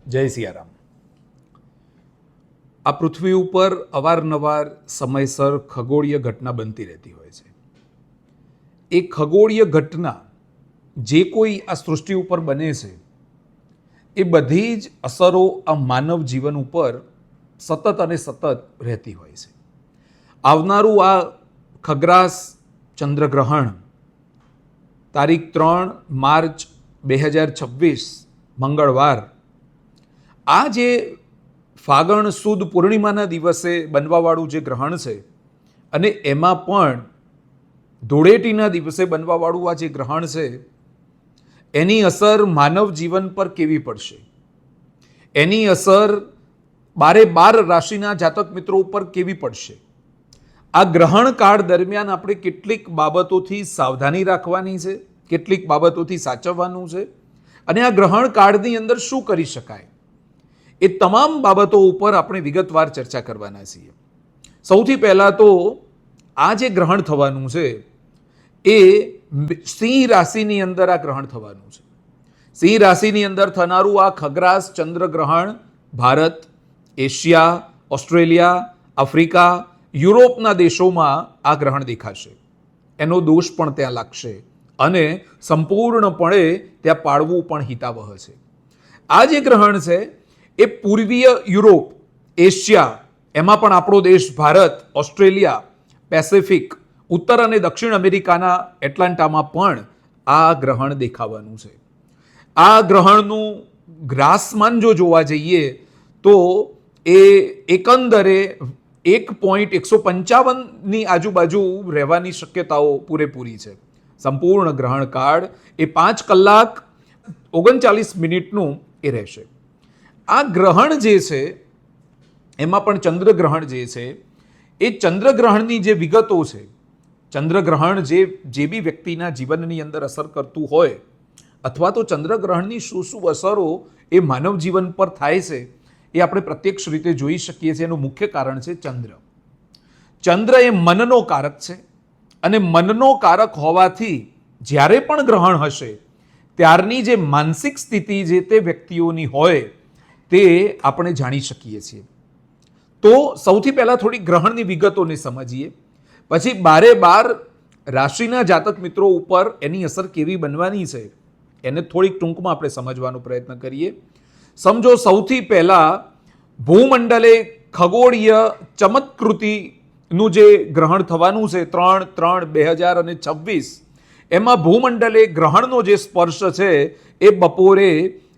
જય સિયારામ. આ પૃથ્વી ઉપર અવારનવાર સમયસર ખગોળીય ઘટના બનતી રહેતી હોય છે. એ ખગોળીય ઘટના જે કોઈ આ સૃષ્ટિ ઉપર બને છે એ બધી જ અસરો આ માનવ જીવન ઉપર સતત અને સતત રહેતી હોય છે. આવનારું આ ખગ્રાસ ચંદ્રગ્રહણ તારીખ 3 માર્ચ 2026 મંગળવાર, આ જે ફાગણ સુદ પૂર્ણિમાના દિવસે બનવાવાળું જે ગ્રહણ છે અને એમાં પણ ધૂળેટીના દિવસે બનવાવાળું આ જે ગ્રહણ છે એની અસર માનવ જીવન પર કેવી પડશે, એની અસર 12 રાશિના જાતક મિત્રો ઉપર કેવી પડશે, આ ગ્રહણ કાળ દરમિયાન આપણે કેટલીક બાબતોથી સાવધાની રાખવાની છે, કેટલીક બાબતોથી સાચવવાનું છે અને આ ગ્રહણ કાળની અંદર શું કરી શકાય, એ તમામ બાબતો ઉપર આપણે વિગતવાર ચર્ચા કરવાના છીએ. સૌથી પહેલાં તો આ જે ગ્રહણ થવાનું છે એ સિંહ રાશિની અંદર આ ગ્રહણ થવાનું છે. સિંહ રાશિની અંદર થનારું આ ખગ્રાસ ચંદ્રગ્રહણ ભારત, એશિયા, ઓસ્ટ્રેલિયા, આફ્રિકા, યુરોપના દેશોમાં આ ગ્રહણ દેખાશે. એનો દોષ પણ ત્યાં લાગશે અને સંપૂર્ણપણે ત્યાં પાળવું પણ હિતાવહ છે. આ જે ગ્રહણ છે એ પૂર્વીય યુરોપ, એશિયા, એમાં પણ આપણો દેશ ભારત, ઓસ્ટ્રેલિયા, પેસિફિક, ઉત્તર અને દક્ષિણ અમેરિકાના એટલાન્ટામાં પણ આ ગ્રહણ દેખાવાનું છે. આ ગ્રહણનું ગ્રાસમાન જો જોવા જઈએ તો એ એકંદરે 1.155ની આજુબાજુ રહેવાની શક્યતાઓ પૂરેપૂરી છે. સંપૂર્ણ ગ્રહણ કાળ એ 5 કલાક 39 મિનિટનું એ રહેશે. આ ગ્રહણ જે છે એમાં પણ ચંદ્રગ્રહણ જે છે એ ચંદ્રગ્રહણની જે વિગતો છે, ચંદ્રગ્રહણ જે બી વ્યક્તિના જીવનની અંદર અસર કરતું હોય અથવા તો ચંદ્રગ્રહણની શું શું અસરો એ માનવ જીવન પર થાય છે એ આપણે પ્રત્યક્ષ રીતે જોઈ શકીએ છીએ. એનું મુખ્ય કારણ છે ચંદ્ર. ચંદ્ર એ મનનો કારક છે અને મનનો કારક હોવાથી જ્યારે પણ ગ્રહણ હશે ત્યારની જે માનસિક સ્થિતિ જે તે વ્યક્તિઓની હોય તે આપણે જાણી શકીએ છીએ. તો સૌથી પહેલાં થોડી ગ્રહણની વિગતોને સમજીએ, પછી 12 રાશિના જાતક મિત્રો ઉપર એની અસર કેવી બનવાની છે એને થોડીક ટૂંકમાં આપણે સમજવાનો પ્રયત્ન કરીએ. સમજો, સૌથી પહેલાં ભૂમંડલે ખગોળીય ચમત્કૃતિનું જે ગ્રહણ થવાનું છે 3/3/2026, એમાં ભૂમંડલે ગ્રહણનો જે સ્પર્શ છે એ બપોરે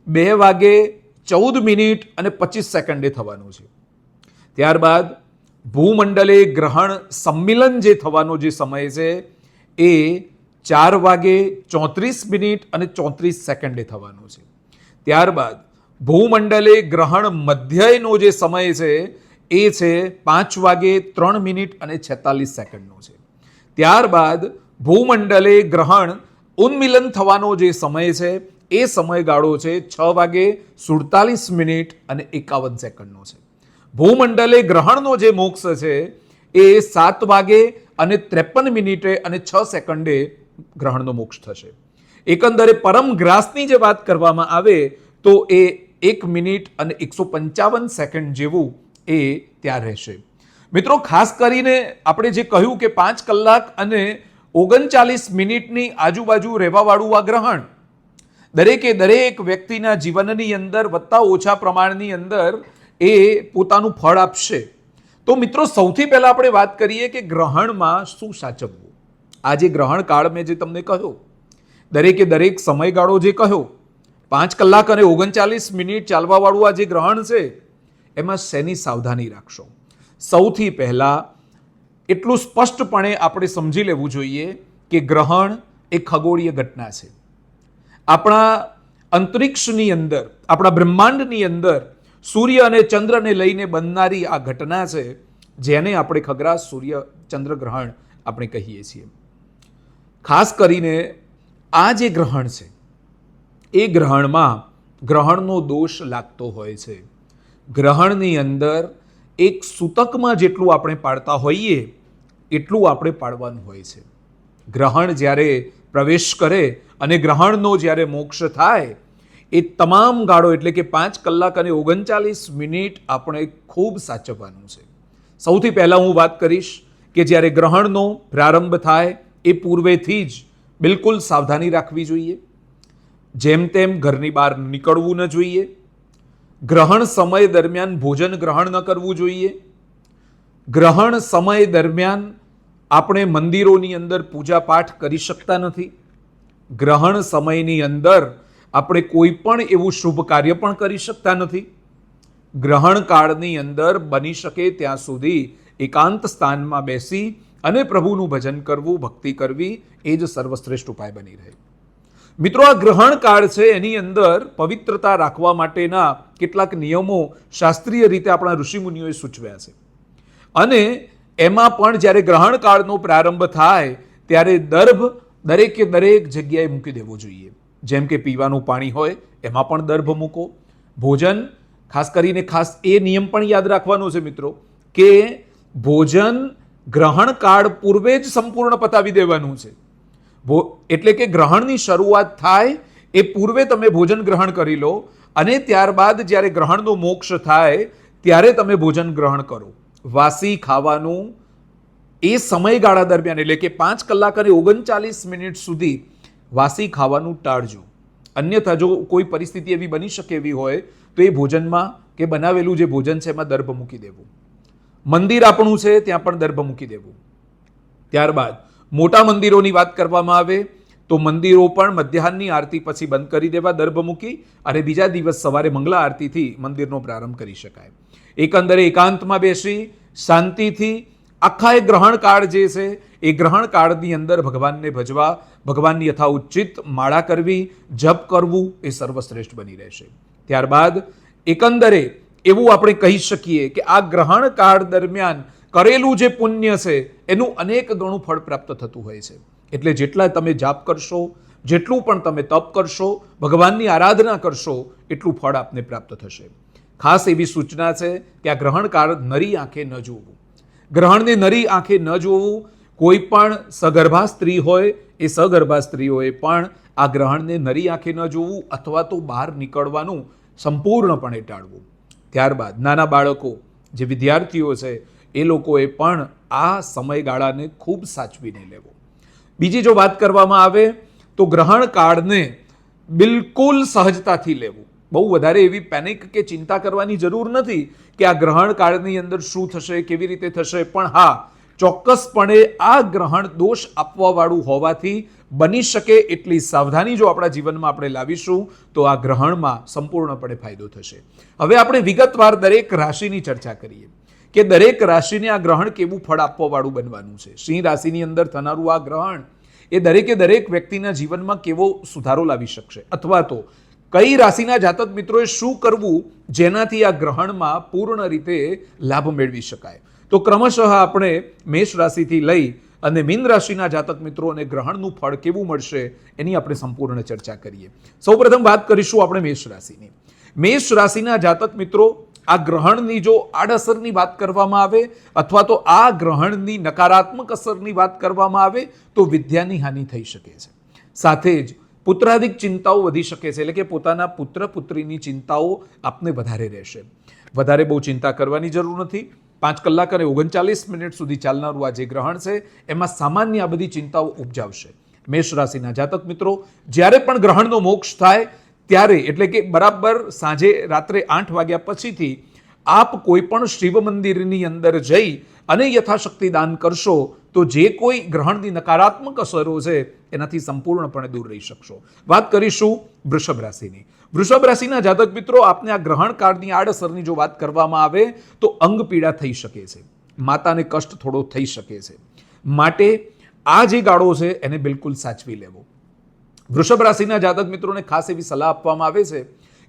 2:14:25 થવાનું છે. ત્યારબાદ ભૂમંડલે ગ્રહણ સંમિલન જે થવાનો જે સમય છે એ 4:34:34 થવાનો છે. ત્યારબાદ ભૂમંડલે ગ્રહણ મધ્યયનો જે સમય છે એ છે 5:03:46 છે. ત્યારબાદ ભૂમંડલે ગ્રહણ ઉન્મિલન થવાનો જે સમય છે એ સમયગાળો છે 6:47:51 છે. ભૂમંડલે ગ્રહણનો જે મોક્ષ છે એ 7:53:06 ગ્રહણનો મોક્ષ થશે. એકંદરે પરમ ગ્રાસની જે વાત કરવામાં આવે તો એ 1:155 જેવું એ ત્યાં રહેશે. મિત્રો, ખાસ કરીને આપણે જે કહ્યું કે 5 કલાક અને 39 મિનિટની આજુબાજુ રહેવાવાળું આ ગ્રહણ દરેકે દરેક વ્યક્તિના જીવનની અંદર વત્તા ઓછા પ્રમાણની અંદર એ પોતાનું ફળ આપશે. તો મિત્રો, સૌથી પહેલાં આપણે વાત કરીએ કે ગ્રહણમાં શું સાચવવું. આ જે ગ્રહણ કાળ મેં જે તમને કહ્યું, દરેકે દરેક સમયગાળો જે કહ્યો, 5 કલાક અને 39 મિનિટ ચાલવાવાળું આ જે ગ્રહણ છે એમાં શેની સાવધાની રાખશો. સૌથી પહેલાં એટલું સ્પષ્ટપણે આપણે સમજી લેવું જોઈએ કે ગ્રહણ એ ખગોળીય ઘટના છે. આપણા અંતરિક્ષની અંદર, આપણા બ્રહ્માંડની અંદર સૂર્ય અને ચંદ્રને લઈને બનનારી આ ઘટના છે જેને આપણે ખગ્રાસ સૂર્ય ચંદ્રગ્રહણ આપણે કહીએ છીએ. ખાસ કરીને આ જે ગ્રહણ છે એ ગ્રહણમાં ગ્રહણનો દોષ લાગતો હોય છે. ગ્રહણની અંદર એક સૂતકમાં જેટલું આપણે પાડતા હોઈએ એટલું આપણે પાડવાનું હોય છે. ગ્રહણ જ્યારે પ્રવેશ કરે અને ગ્રહણનો જ્યારે મોક્ષ થાય એ તમામ ગાળો એટલે કે 5 કલાક અને 39 મિનિટ આપણે ખૂબ સાચવવાનું છે. સૌથી પહેલાં હું વાત કરીશ કે જ્યારે ગ્રહણનો પ્રારંભ થાય એ પૂર્વેથી જ બિલકુલ સાવધાની રાખવી જોઈએ. જેમ તેમ ઘરની બહાર નીકળવું ન જોઈએ. ગ્રહણ સમય દરમિયાન ભોજન ગ્રહણ ન કરવું જોઈએ. ગ્રહણ સમય દરમિયાન આપણે મંદિરોની અંદર પૂજા પાઠ કરી શકતા નથી. ગ્રહણ સમયની અંદર આપણે કોઈ પણ એવું શુભ કાર્ય પણ કરી શકતા નથી. ગ્રહણ કાળની અંદર બની શકે ત્યાં સુધી એકાંત સ્થાનમાં બેસી અને પ્રભુનું ભજન કરવું, ભક્તિ કરવી એ જ સર્વશ્રેષ્ઠ ઉપાય બની રહે. મિત્રો, આ ગ્રહણ કાળ છે એની અંદર પવિત્રતા રાખવા માટેના કેટલાક નિયમો શાસ્ત્રીય રીતે આપણા ઋષિમુનિઓએ સૂચવ્યા છે. અને એમાં પણ જ્યારે ગ્રહણ કાળનો પ્રારંભ થાય ત્યારે દર્ભ દરેકે દરેક જગ્યાએ મૂકી દેવો જોઈએ. જેમ કે પીવાનું પાણી હોય એમાં પણ દર્ભ મૂકો. ભોજન ખાસ કરીને એ નિયમ પણ યાદ રાખવાનો છે મિત્રો કે ભોજન ગ્રહણ કાળ પૂર્વે જ સંપૂર્ણ પતાવી દેવાનું છે. એટલે કે ગ્રહણની શરૂઆત થાય એ પૂર્વે તમે ભોજન ગ્રહણ કરી લો અને ત્યારબાદ જ્યારે ગ્રહણનો મોક્ષ થાય ત્યારે તમે ભોજન ગ્રહણ કરો. વાસી ખાવાનું એ સમયગાળા દરમિયાન એટલે કે 5 કલાક અને 39 મિનિટ સુધી વાસી ખાવાનું ટાળજો. અન્યથા જો કોઈ પરિસ્થિતિ એવી બની શકે એવી હોય તો એ ભોજનમાં કે બનાવેલું જે ભોજન છે એમાં દર્ભ મૂકી દેવું. મંદિર આપણું છે ત્યાં પણ દર્ભ મૂકી દેવું. ત્યારબાદ મોટા મંદિરોની વાત કરવામાં આવે તો મંદિરો પણ મધ્યાહનની આરતી પછી બંધ કરી દેવા, દર્ભ મૂકી, અને બીજા દિવસ સવારે મંગળા આરતીથી મંદિરનો પ્રારંભ કરી શકાય. એકંદરે એકાંતમાં બેસી શાંતિથી આખા એ ગ્રહણ કાળ જે છે એ ગ્રહણ કાળની અંદર ભગવાનને ભજવા, ભગવાનની યથાઉચિત માળા કરવી, જપ કરવું એ સર્વશ્રેષ્ઠ બની રહેશે. ત્યારબાદ એકંદરે એવું આપણે કહી શકીએ કે આ ગ્રહણ કાળ દરમિયાન કરેલું જે પુણ્ય છે એનું અનેક ગણું ફળ પ્રાપ્ત થતું હોય છે. એટલે જેટલા તમે જાપ કરશો, જેટલું પણ તમે તપ કરશો, ભગવાનની આરાધના કરશો એટલું ફળ આપને પ્રાપ્ત થશે. ખાસ એવી સૂચના છે કે આ ગ્રહણ કાળ નરી આંખે ન જોવું. ગ્રહણને નરી આંખે ન જોવું. કોઈ પણ સગર્ભા સ્ત્રી હોય એ સગર્ભા સ્ત્રીઓએ પણ આ ગ્રહણને નરી આંખે ન જોવું અથવા તો બહાર નીકળવાનું સંપૂર્ણપણે ટાળવું. ત્યારબાદ નાના બાળકો જે વિદ્યાર્થીઓ છે એ લોકોએ પણ આ સમયગાળાને ખૂબ સાચવીને લેવો. બીજી જો વાત કરવામાં આવે તો ગ્રહણ કાળને બિલકુલ સહજતાથી લેવું. બહુ વધારે એવી પેનિક કે ચિંતા કરવાની જરૂર નથી કે આ ગ્રહણ કાળની અંદર શું થશે, કેવી રીતે થશે. પણ હા, ચોક્કસપણે આ ગ્રહણ દોષ આપવાવાળું હોવાથી બની શકે એટલી સાવધાની જો આપણા જીવનમાં આપણે લાવીશું તો આ ગ્રહણમાં સંપૂર્ણપણે ફાયદો થશે. હવે આપણે વિગતવાર દરેક રાશિની ચર્ચા કરીએ કે દરેક રાશિને આ ગ્રહણ કેવું ફળ આપવાવાળું બનવાનું છે. સિંહ રાશિની અંદર થનારું આ ગ્રહણ એ દરેકે દરેક વ્યક્તિના જીવનમાં કેવો સુધારો લાવી શકશે, અથવા તો કઈ રાશિના જાતક મિત્રોએ શું કરવું જેનાથી આ ગ્રહણમાં પૂર્ણ રીતે લાભ મેળવી શકાય. તો ક્રમશઃ આપણે મેષ રાશિથી લઈ અને મીન રાશિના જાતક મિત્રોને ગ્રહણનું ફળ કેવું મળશે એની આપણે સંપૂર્ણ ચર્ચા કરીએ. સૌપ્રથમ વાત કરીશું આપણે મેષ રાશિની. મેષ રાશિના જાતક મિત્રો, આ ગ્રહણની જો આડઅસરની વાત કરવામાં આવે અથવા તો આ ગ્રહણની નકારાત્મક અસરની વાત કરવામાં આવે તો વિદ્યાની હાનિ થઈ શકે છે. સાથે જ પુત્રાધિક ચિંતાઓ વધી શકે છે. એટલે કે પોતાના પુત્ર પુત્રીની ચિંતાઓ આપને વધારે રહેશે. વધારે બહુ ચિંતા કરવાની જરૂર નથી. 5 કલાક અને 39 મિનિટ સુધી ચાલનારું આ જે ગ્રહણ છે એમાં સામાન્ય આ બધી ચિંતાઓ ઉપજાવશે. મેષ રાશિના જાતક મિત્રો, જ્યારે પણ ગ્રહણનો મોક્ષ થાય ત્યારે એટલે કે બરાબર સાંજે રાત્રે 8 વાગ્યા પછીથી આપ કોઈ પણ શિવ મંદિરની અંદર જઈ અને યથાશક્તિ દાન કરશો તો જે કોઈ ગ્રહણની નકારાત્મક અસરો છે એનાથી સંપૂર્ણપણે દૂર રહી શકશો. વાત કરીશું વૃષભ રાશિની. વૃષભ રાશિના જાતક મિત્રો, આપને આ ગ્રહણ કાળની આડઅસરની જો વાત કરવામાં આવે તો અંગ પીડા થઈ શકે છે, માતાને કષ્ટ થોડો થઈ શકે છે. માટે આ જે ગાળો છે એને બિલકુલ સાચવી લેવો. વૃષભ રાશિના જાતક મિત્રોને ખાસ એવી સલાહ આપવામાં આવે છે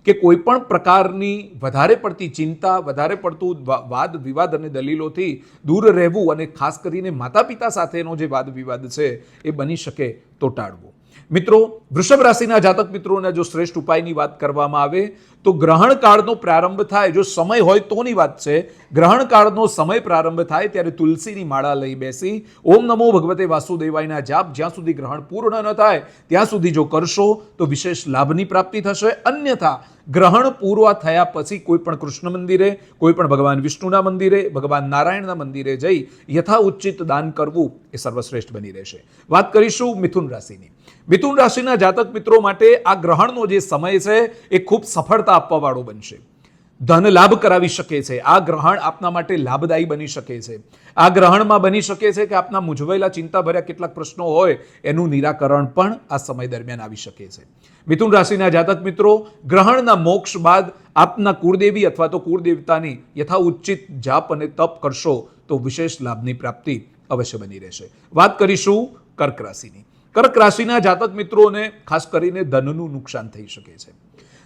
કે કોઈ પણ પ્રકારની વધારે પડતી ચિંતા, વધારે પડતું વાદ વિવાદ અને દલીલોથી દૂર રહેવું અને ખાસ કરીને માતા પિતા સાથેનો જે વાદ વિવાદ છે એ બની શકે તો ટાળવો. મિત્રો, વૃષભ રાશિના જાતક મિત્રોના જો શ્રેષ્ઠ ઉપાયની વાત કરવામાં આવે તો ગ્રહણ કાળનો પ્રારંભ થાય, જો સમય હોય તોની વાત છે, ગ્રહણ કાળનો સમય પ્રારંભ થાય ત્યારે તુલસીની માળા લઈ બેસી ઓમ નમો ભગવતે વાસુદેવાયના જાપ જ્યાં સુધી ગ્રહણ પૂર્ણ ન થાય ત્યાં સુધી જો કરશો તો વિશેષ લાભની પ્રાપ્તિ થશે. અન્યથા ગ્રહણ પૂર્ણ થયા પછી કોઈ પણ કૃષ્ણ મંદિરે, કોઈ પણ ભગવાન વિષ્ણુના મંદિરે, ભગવાન નારાયણના મંદિરે જઈ યથા ઉચિત દાન કરવું એ સર્વશ્રેષ્ઠ બની રહેશે. વાત કરીશું મિથુન રાશિની. મિથુન રાશિના જાતક મિત્રો માટે આ ગ્રહણનો જે સમય છે એ ખૂબ સફળતા આપવા વાળો બનશે. ધન લાભ કરાવી શકે છે. આ ગ્રહણ આપના માટે લાભદાયી બની શકે છે. આ ગ્રહણમાં બની શકે છે કે આપના મૂંઝવાયેલા ચિંતાભર્યા કેટલાક પ્રશ્નો હોય એનું નિરાકરણ પણ આ સમય દરમિયાન આવી શકે છે. મિથુન રાશિના જાતક મિત્રો, ગ્રહણના મોક્ષ બાદ આપના કુળદેવી અથવા તો કુળદેવતાની યથા ઉચિત જાપ અને તપ કરશો તો વિશેષ લાભની પ્રાપ્તિ અવશ્ય બની રહેશે. વાત કરીશું કર્ક રાશિની. કર્ક રાશિના જાતક મિત્રોને ખાસ કરીને ધનનું નુકસાન થઈ શકે છે.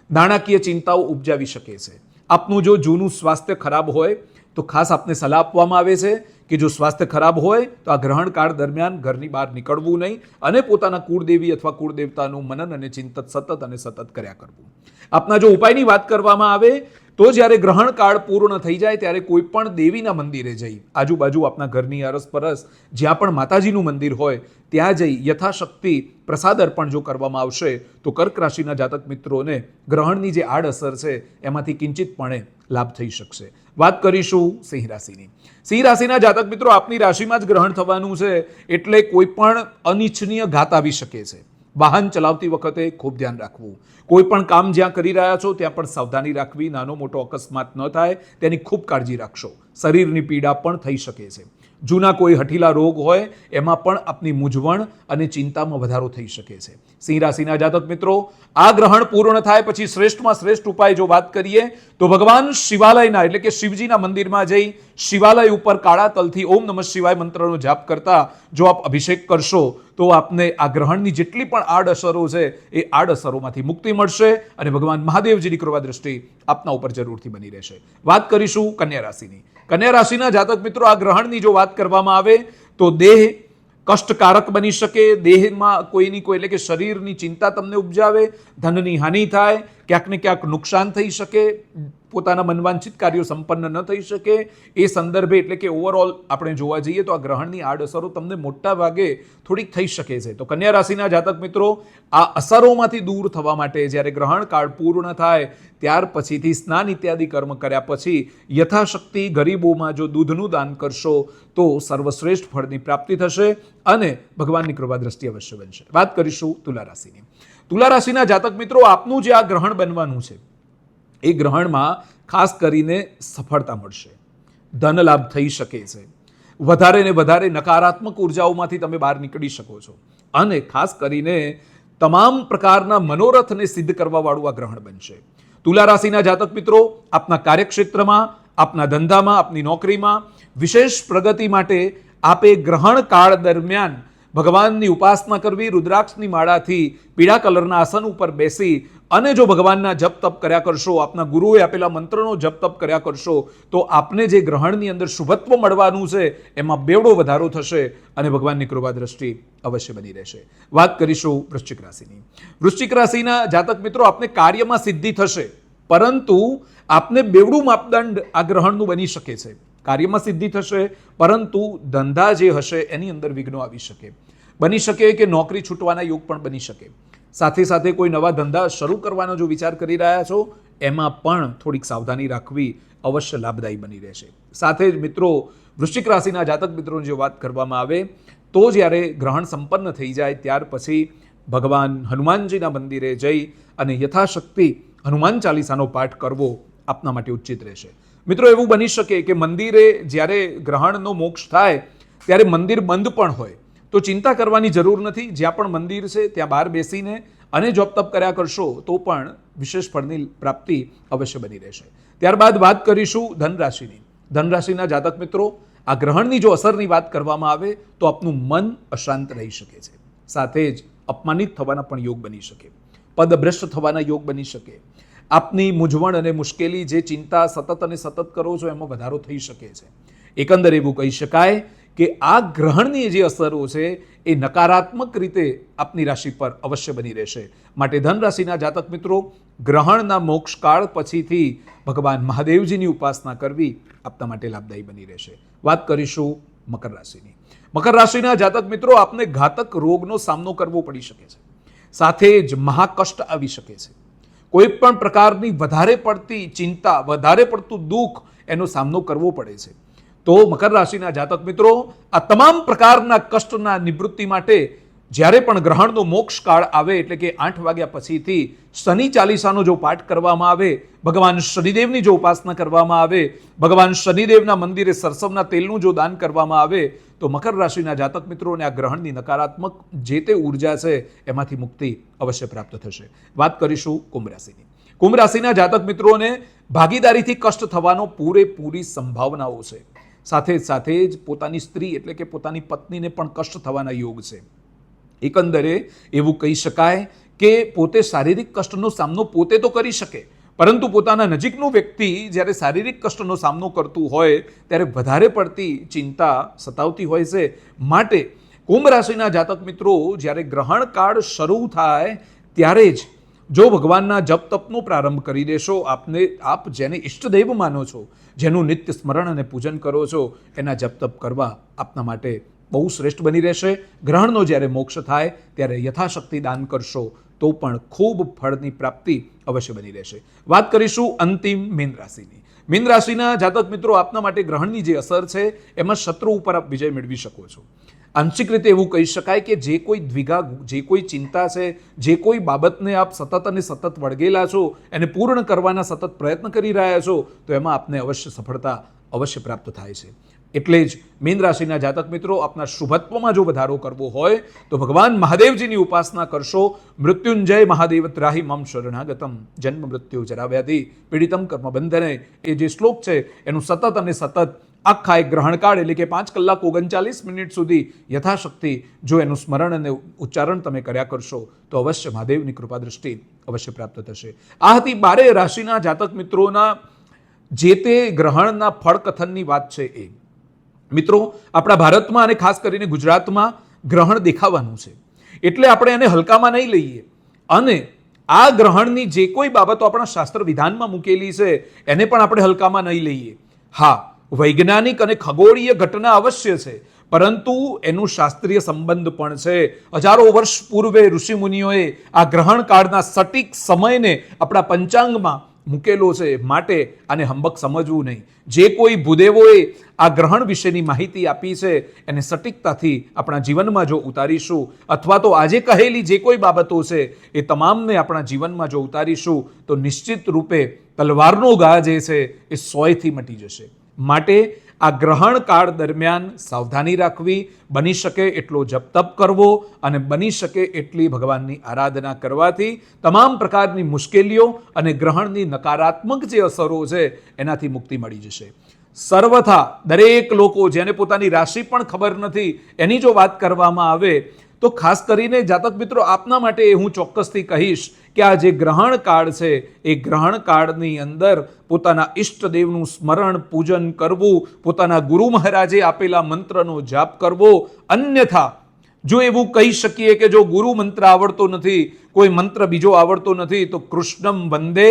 નાણાકીય ચિંતાઓ ઉપજાવી શકે છે. આપનું જો જૂનું સ્વાસ્થ્ય ખરાબ હોય તો ખાસ આપને સલાહ આપવામાં આવે છે કે જો સ્વાસ્થ્ય ખરાબ હોય તો આ ગ્રહણ કાળ દરમિયાન ઘરની બહાર નીકળવું નહીં અને પોતાના કુળદેવી અથવા કુળદેવતાનું મનન અને ચિંતન સતત કર્યા કરવું. આપના જો ઉપાયની વાત કરવામાં આવે તો જ્યારે ગ્રહણ કાળ પૂર્ણ થઈ જાય ત્યારે કોઈ પણ દેવીના મંદિરે જઈ, આજુબાજુ આપના ઘરની અરસપરસ જ્યાં પણ માતાજીનું મંદિર હોય ત્યાં જઈ યથાશક્તિ પ્રસાદ અર્પણ જો કરવામાં આવશે તો કર્ક રાશિના જાતક મિત્રોને ગ્રહણની જે આડઅસર છે એમાંથી કિંચિતપણે લાભ થઈ શકશે. વાત કરીશું સિંહ રાશિની. સિંહ રાશિના જાતક મિત્રો, આપની રાશિમાં જ ગ્રહણ થવાનું છે એટલે કોઈ પણ અનિચ્છનીય ઘાત આવી શકે છે. વાહન ચલાવતી વખતે ખૂબ ધ્યાન રાખવું. કોઈ પણ કામ જ્યાં કરી રહ્યા છો ત્યાં પણ સાવધાની રાખવી. નાનો મોટો અકસ્માત ન થાય તેની ખૂબ કાળજી રાખશો. શરીરની પીડા પણ થઈ શકે છે. જૂના કોઈ હઠીલા રોગ હોય એમાં પણ આપની મૂંઝવણ અને ચિંતામાં વધારો થઈ શકે છે. સિંહ રાશિના જાતક મિત્રો, આ ગ્રહણ પૂર્ણ થાય પછી શ્રેષ્ઠમાં શ્રેષ્ઠ ઉપાય જો વાત કરીએ તો ભગવાન શિવાલયના એટલે કે શિવજીના મંદિરમાં જઈ શિવાલય ઉપર કાળા તલથી ઓમ નમઃ શિવાય મંત્રનો જાપ કરતા જો આપ અભિષેક કરશો તો આપને આ ગ્રહણની જેટલી પણ આડઅસરો છે એ આડઅસરોમાંથી મુક્તિ મળશે અને ભગવાન મહાદેવજીની કૃપા દ્રષ્ટિ આપના ઉપર જરૂરથી બની રહેશે. વાત કરીશું કન્યા રાશિની. કન્યા રાશિના જાતક મિત્રો, આ ગ્રહણની જો વાત કરવામાં આવે તો દેહ કષ્ટકારક બની શકે. દેહમાં કોઈની કોઈ એટલે કે શરીરની ચિંતા તમને ઉપજાવે, ધનની હાનિ થાય, ક્યાંક ને ક્યાંક નુકસાન થઈ શકે, પોતાના મનવાંછિત કાર્યો સંપન્ન ન થઈ શકે. એ સંદર્ભે એટલે કે ઓવરઓલ આપણે જોવા જઈએ તો આ ગ્રહણની આડઅસરો તમને મોટા ભાગે થોડીક થઈ શકે છે. તો કન્યા રાશિના જાતક મિત્રો, આ અસરોમાંથી દૂર થવા માટે જ્યારે ગ્રહણ કાળ પૂર્ણ થાય ત્યાર પછીથી સ્નાન ઇત્યાદિ કર્મ કર્યા પછી યથાશક્તિ ગરીબોમાં જો દૂધનું દાન કરશો તો સર્વશ્રેષ્ઠ ફળની પ્રાપ્તિ થશે અને ભગવાનની કૃપા દ્રષ્ટિ અવશ્ય બનશે. વાત કરીશું તુલા રાશિની. તુલા રાશિના જાતક મિત્રો, આપનું જે આ ગ્રહણ બનવાનું છે એ ગ્રહણમાં ખાસ કરીને સફળતા મળશે. ધન લાભ થઈ શકે છે. વધારે ને વધારે નકારાત્મક ઉર્જાઓમાંથી તમે બહાર નીકળી શકો છો અને ખાસ કરીને તમામ પ્રકારના મનોરથને સિદ્ધ કરવા વાળું આ ગ્રહણ બનશે. તુલા રાશિના જાતક મિત્રો, આપના કાર્યક્ષેત્રમાં, આપના ધંધામાં, આપની નોકરીમાં વિશેષ પ્રગતિ માટે આપે ગ્રહણ કાળ દરમિયાન ભગવાનની ઉપાસના કરવી. રુદ્રાક્ષની માળાથી પીળા કલરના આસન ઉપર બેસી અને જો ભગવાનના જપ તપ કર્યા કરશો, આપના ગુરુએ આપેલા મંત્રનો જપ તપ કર્યા કરશો તો આપને જે ગ્રહણની અંદર શુભત્વ મળવાનું છે એમાં બેવડો વધારો થશે અને ભગવાનની કૃપા દ્રષ્ટિ અવશ્ય બની રહેશે. વાત કરીશું વૃશ્ચિક રાશિની. વૃશ્ચિક રાશિના જાતક મિત્રો, આપને કાર્યમાં સિદ્ધિ થશે પરંતુ આપને બેવડું માપદંડ આ ગ્રહણનું બની શકે છે. કાર્યમાં સિદ્ધિ થશે પરંતુ ધંધા જે હશે એની અંદર વિઘ્નો આવી શકે. બની શકે કે નોકરી છૂટવાના યોગ પણ બની શકે. સાથે સાથે કોઈ નવા ધંધા શરૂ કરવાનો જો વિચાર કરી રહ્યા છો એમાં પણ થોડીક સાવધાની રાખવી અવશ્ય લાભદાયી બની રહેશે. સાથે જ મિત્રો, વૃશ્ચિક રાશિના જાતક મિત્રોની જો વાત કરવામાં આવે તો જ્યારે ગ્રહણ સંપન્ન થઈ જાય ત્યાર પછી ભગવાન હનુમાનજીના મંદિરે જઈ અને યથાશક્તિ હનુમાન ચાલીસાનો પાઠ કરવો આપના માટે ઉચિત રહેશે. મિત્રો, એવું બની શકે કે મંદિરે જ્યારે ગ્રહણનો મોક્ષ થાય ત્યારે મંદિર બંધ પણ હોય તો ચિંતા કરવાની જરૂર નથી. જ્યાં પણ મંદિર છે ત્યાં બહાર બેસીને અને જોપ તપ કર્યા કરશો તો પણ વિશેષ ફળની પ્રાપ્તિ અવશ્ય બની રહેશે. ત્યારબાદ વાત કરીશું ધનરાશિની. ધનરાશિના જાતક મિત્રો, આ ગ્રહણની જો અસરની વાત કરવામાં આવે તો આપનું મન અશાંત રહી શકે છે. સાથે જ અપમાનિત થવાના પણ યોગ બની શકે. પદભ્રષ્ટ થવાના યોગ બની શકે. આપની મૂંઝવણ અને મુશ્કેલી જે ચિંતા સતત અને સતત કરો છો એમાં વધારો થઈ શકે છે. એકંદરે એવું કહી શકાય કે આ ગ્રહણની જે અસરો છે એ નકારાત્મક રીતે આપની રાશિ પર અવશ્ય બની રહેશે. માટે ધન રાશિના જાતક મિત્રો, ગ્રહણના મોક્ષકાળ પછીથી ભગવાન મહાદેવજીની ઉપાસના કરવી આપના માટે લાભદાયી બની રહેશે. વાત કરીશું મકર રાશિની. મકર રાશિના જાતક મિત્રો, આપને ઘાતક રોગનો સામનો કરવો પડી શકે છે, સાથે જ મહાકષ્ટ આવી શકે છે. કોઈ પણ પ્રકારની વધારે પડતી ચિંતા, વધારે પડતું દુઃખ એનો સામનો કરવો પડે છે. તો મકર રાશિના જાતક મિત્રો, આ તમામ પ્રકારના કષ્ટના નિવૃત્તિ માટે જ્યારે પણ ગ્રહણનો મોક્ષ કાળ આવે, એટલે કે 8 વાગ્યા પછીથી શનિ ચાલીસાનો જો પાઠ કરવામાં આવે, ભગવાન શનિદેવની જો ઉપાસના કરવામાં આવે, ભગવાન શનિદેવના મંદિરે સરસવના તેલનું જો દાન કરવામાં આવે, તો મકર રાશિના જાતક મિત્રોને આ ગ્રહણની નકારાત્મક જે તે ઉર્જા છે એમાંથી મુક્તિ અવશ્ય પ્રાપ્ત થશે. વાત કરીશું કુંભ રાશિની. કુંભ રાશિના જાતક મિત્રોને ભાગીદારીથી કષ્ટ થવાનો પૂરેપૂરી સંભાવનાઓ છે. સાથે સાથે જ પોતાની સ્ત્રી એટલે કે પોતાની પત્નીને પણ કષ્ટ થવાના યોગ છે. એકંદરે એવું કહી શકાય કે પોતે શારીરિક કષ્ટનો સામનો પોતે તો કરી શકે, પરંતુ પોતાના નજીકનું વ્યક્તિ જ્યારે શારીરિક કષ્ટનો સામનો કરતું હોય ત્યારે વધારે પડતી ચિંતા સતાવતી હોય છે. માટે કુંભ રાશિના જાતક મિત્રો, જ્યારે ગ્રહણ કાળ શરૂ થાય ત્યારે જ જો ભગવાનના જપ તપનો પ્રારંભ કરી દેશો, આપ જેને ઈષ્ટદેવ માનો છો, જેનું નિત્ય સ્મરણ અને પૂજન કરો છો, એના જપ તપ કરવા આપના માટે બહુ શ્રેષ્ઠ બની રહેશે. ગ્રહણનો જ્યારે મોક્ષ થાય ત્યારે યથાશક્તિ દાન કરશો તો પણ ખૂબ ફળની પ્રાપ્તિ અવશ્ય બની રહેશે. વાત કરીશું અંતિમ મીન રાશિની. મીન રાશિના જાતક મિત્રો, આપના માટે ગ્રહણની જે અસર છે એમાં શત્રુ ઉપર આપ વિજય મેળવી શકો છો. આંશિક રીતે એવું કહી શકાય કે જે કોઈ દ્વિગા, જે કોઈ ચિંતા છે, જે કોઈ બાબતને આપ સતત અને સતત વળગેલા છો, એને પૂર્ણ કરવાના સતત પ્રયત્ન કરી રહ્યા છો, તો એમાં આપને અવશ્ય સફળતા અવશ્ય પ્રાપ્ત થાય છે. એટલે જ મીન રાશિના જાતક મિત્રો, આપના શુભત્વમાં જો વધારો કરવો હોય તો ભગવાન મહાદેવજીની ઉપાસના કરશો. મૃત્યુંજય મહાદેવ ત્રાહી મમ શરણાગતમ જન્મ મૃત્યુ જરાવ્યાધિ પીડિતમ કર્મ બંધને, એ જે શ્લોક છે એનું સતત અને સતત આખા એક ગ્રહણકાળ એટલે કે 5 કલાક 39 મિનિટ સુધી યથાશક્તિ જો એનું સ્મરણ અને ઉચ્ચારણ તમે કર્યા કરશો તો અવશ્ય મહાદેવની કૃપા દ્રષ્ટિ અવશ્ય પ્રાપ્ત થશે. આ હતી 12 રાશિના જાતક મિત્રોના જે તે ગ્રહણના ફળ કથનની વાત છે. એ મિત્રો, આપણા ભારતમાં અને ખાસ કરીને ગુજરાતમાં ગ્રહણ દેખાવાનું છે, એટલે આપણે એને હલકામાં નહીં લઈએ અને આ ગ્રહણની જે કોઈ બાબતો આપણા શાસ્ત્ર વિધાનમાં મૂકેલી છે એને પણ આપણે હલકામાં નહીં લઈએ. હા, વૈજ્ઞાનિક અને ખગોળીય ઘટના અવશ્ય છે, પરંતુ એનું શાસ્ત્રીય સંબંધ પણ છે. હજારો વર્ષ પૂર્વે ઋષિમુનિઓએ આ ગ્રહણ કાળના સટીક સમયને આપણા પંચાંગમાં મૂકેલો છે, માટે આને હંબક સમજવું નહીં. જે કોઈ ભૂદેવોએ આ ગ્રહણ વિશેની માહિતી આપી છે એને સટીકતાથી આપણા જીવનમાં જો ઉતારીશું, અથવા તો આજે કહેલી જે કોઈ બાબતો છે એ તમામને આપણા જીવનમાં જો ઉતારીશું, તો નિશ્ચિત રૂપે તલવારનો ઘા જે છે એ 100થી મટી જશે. માટે આ ગ્રહણ કાળ દરમિયાન સાવધાની રાખવી, બની શકે એટલો જપ તપ કરવો અને બની શકે એટલી ભગવાનની આરાધના કરવાથી તમામ પ્રકારની મુશ્કેલીઓ અને ગ્રહણની નકારાત્મક જે અસરો છે એનાથી મુક્તિ મળી જશે. સર્વથા દરેક લોકો જેને પોતાની રાશિ પણ ખબર નથી એની જો વાત કરવામાં આવે તો ખાસ કરીને જાતક મિત્રો, આપના માટે હું ચોક્કસથી કહીશ કે આ જે ગ્રહણ કાળ છે એ ગ્રહણ કાળની અંદર પોતાના ઈષ્ટદેવનું સ્મરણ પૂજન કરવું, પોતાના ગુરુ મહારાજે આપેલા મંત્રનો જાપ કરવો. અન્યથા જો એવું કહી શકીએ કે જો ગુરુ મંત્ર આવડતો નથી, કોઈ મંત્ર બીજો આવડતો નથી, તો કૃષ્ણમ વંદે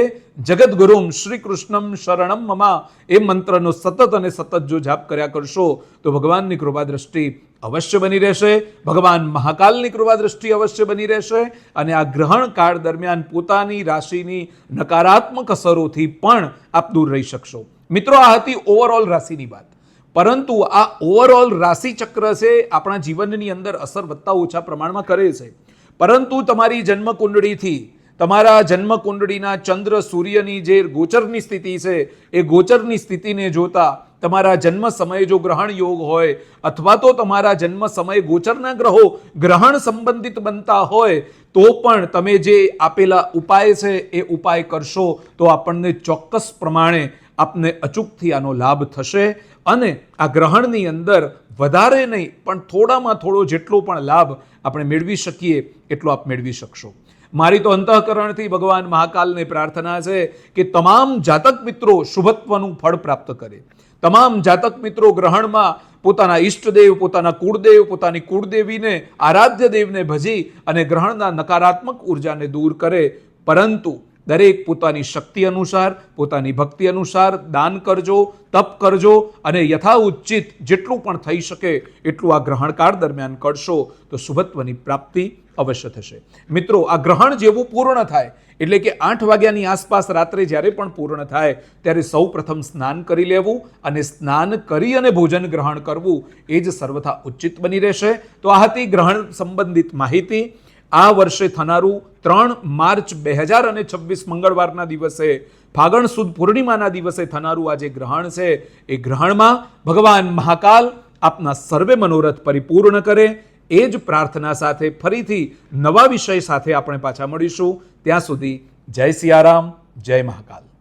જગદગુરુમ શ્રી કૃષ્ણમ શરણમ મમા એ મંત્રનો સતત અને સતત જો જાપ કર્યા કરશો તો ભગવાનની કૃપા દ્રષ્ટિ અવશ્ય બની રહેશે, ભગવાન મહાકાલની કૃપા દ્રષ્ટિ અવશ્ય બની રહેશે અને આ ગ્રહણ કાળ દરમિયાન પોતાની રાશિની નકારાત્મક અસરોથી પણ આપ દૂર રહી શકશો. મિત્રો, આ હતી ઓવરઓલ રાશિની વાત, પરંતુ આ ઓવરઓલ રાશિ ચક્ર છે આપણા જીવનની અંદર અસર વધતા ઓછા પ્રમાણમાં કરે છે, પરંતુ તમારી જન્મ કુંડળીથી, તમારા જન્મ કુંડળીના ચંદ્ર સૂર્યની જે ગોચરની સ્થિતિ છે એ ગોચરની સ્થિતિને જોતા તમારા જન્મ સમયે જો ગ્રહણ યોગ હોય અથવા તો તમારા જન્મ સમયે ગોચરના ગ્રહો ગ્રહણ સંબંધિત બનતા હોય તો પણ તમે જે આપેલા ઉપાય છે એ ઉપાય કરશો તો આપણને ચોક્કસ પ્રમાણે આપને અચૂકથી આનો લાભ થશે અને આ ગ્રહણની અંદર વધારે નહીં પણ થોડામાં થોડો જેટલો પણ લાભ આપણે મેળવી શકીએ એટલો આપ મેળવી શકશો. મારી તો અંતઃકરણથી ભગવાન મહાકાલને પ્રાર્થના છે કે તમામ જાતક મિત્રો શુભત્વનું ફળ પ્રાપ્ત કરે, તમામ જાતક મિત્રો ગ્રહણમાં પોતાના ઈષ્ટદેવ, પોતાના કુળદેવ, પોતાની કુળદેવીને, આરાધ્ય દેવને ભજી અને ગ્રહણના નકારાત્મક ઉર્જાને દૂર કરે. પરંતુ દરેક પોતાની શક્તિ અનુસાર, પોતાની ભક્તિ અનુસાર દાન કરજો, તપ કરજો અને યથા ઉચિત જેટલું પણ થઈ શકે એટલું આ ગ્રહણકાળ દરમિયાન કરશો તો શુભત્વની પ્રાપ્તિ અવશ્ય થશે. મિત્રો, આ ગ્રહણ જેવું પૂર્ણ થાય એટલે કે 8 વાગ્યાની આસપાસ રાત્રે જ્યારે પણ પૂર્ણ થાય ત્યારે સૌ પ્રથમ સ્નાન કરી લેવું અને સ્નાન કરી અને ભોજન ગ્રહણ કરવું એ જ સર્વથા ઉચિત બની રહેશે. તો આ હતી ગ્રહણ સંબંધિત માહિતી. આ વર્ષે થનારું 3 માર્ચ 2026 મંગળવારના દિવસે ફાગણ સુદ પૂર્ણિમાના દિવસે થનારું આ જે ગ્રહણ છે એ ગ્રહણમાં ભગવાન મહાકાલ આપના સર્વે મનોરથ પરિપૂર્ણ કરે એ જ પ્રાર્થના સાથે ફરીથી નવા વિષય સાથે આપણે પાછા મળીશું. ત્યાં સુધી જય સિયારામ, જય મહાકાલ.